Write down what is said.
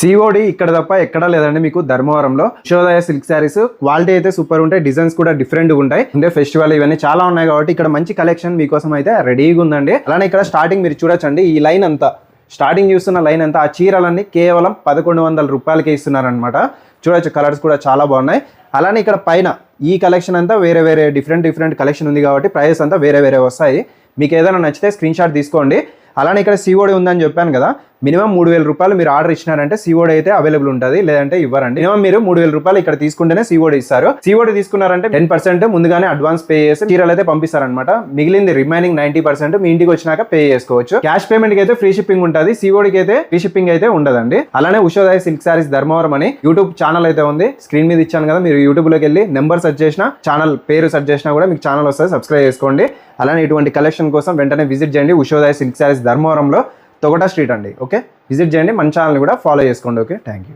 COD ఇక్కడ తప్ప ఎక్కడా లేదండి మీకు ధర్మవరంలో. ఉషోదయ సిల్క్ శారీస్ క్వాలిటీ అయితే సూపర్ ఉంటాయి, డిజైన్స్ కూడా డిఫరెంట్గా ఉంటాయి. అంటే ఫెస్టివల్ ఇవన్నీ చాలా ఉన్నాయి కాబట్టి ఇక్కడ మంచి కలెక్షన్ మీకోసం అయితే రెడీగా ఉందండి. అలానే ఇక్కడ స్టార్టింగ్ మీరు చూడొచ్చండి, ఈ లైన్ అంతా స్టార్టింగ్ చూస్తున్న లైన్ అంతా ఆ చీరలన్నీ కేవలం 1100 రూపాయలకే ఇస్తున్నారనమాట. చూడొచ్చు, కలర్స్ కూడా చాలా బాగున్నాయి. అలానే ఇక్కడ పైన ఈ కలెక్షన్ అంతా వేరే డిఫరెంట్ కలెక్షన్ ఉంది కాబట్టి ప్రైస్ అంతా వేరే వస్తాయి. మీకు ఏదైనా నచ్చితే స్క్రీన్ షాట్ తీసుకోండి. అలానే ఇక్కడ సిఓడి ఉందని చెప్పాను కదా, మినిమం 3000 రూపాయలు మీరు ఆర్డర్ ఇచ్చినారంటే సిఓడి అయితే అవైలబుల్ ఉంటుంది, లేదంటే ఇవ్వరండి. మినిమం మీరు 3000 రూపాయలు ఇక్కడ తీసుకుంటేనే సిఓడి ఇస్తారు. సిఓడి తీసుకున్నారంటే 10% ముందుగానే అడ్వాన్స్ పే చేసి చీరలు అయితే పంపిస్తారనమాట. మిగిలింది రిమైనింగ్ 90% మీ ఇంటికి వచ్చినాక పే చేసుకోవచ్చు. క్యాష్ పేమెంట్ కి అయితే ఫ్రీ షిప్పింగ్ ఉంటుంది, సిఓడికి అయితే ఫ్రీ షిప్పింగ్ అయితే ఉండదండి. అలానే ఉషోదయ సిల్క్ శారీస్ ధర్మవరం అని యూట్యూబ్ ఛానల్ అయితే ఉంది, స్క్రీన్ మీద ఇచ్చాను కదా, మీరు యూట్యూబ్ లోకి వెళ్ళి నెంబర్ సెర్చ్ చేసినా, ఛానల్ పేరు సెర్చ్ చేసినా కూడా మీకు ఛానల్ వస్తుంది, సబ్స్క్రైబ్ చేసుకోండి. అలానే ఇటువంటి కలెక్షన్ కోసం వెంటనే విజిట్ చేయండి ఉషోదయ సిల్క్ శారీస్ ధర్మవరంలో, తొగటా స్ట్రీట్ అండి. ఓకే, విజిట్ చేయండి, మన ఛానల్ కూడా ఫాలో చేసుకోండి. Okay, thank you.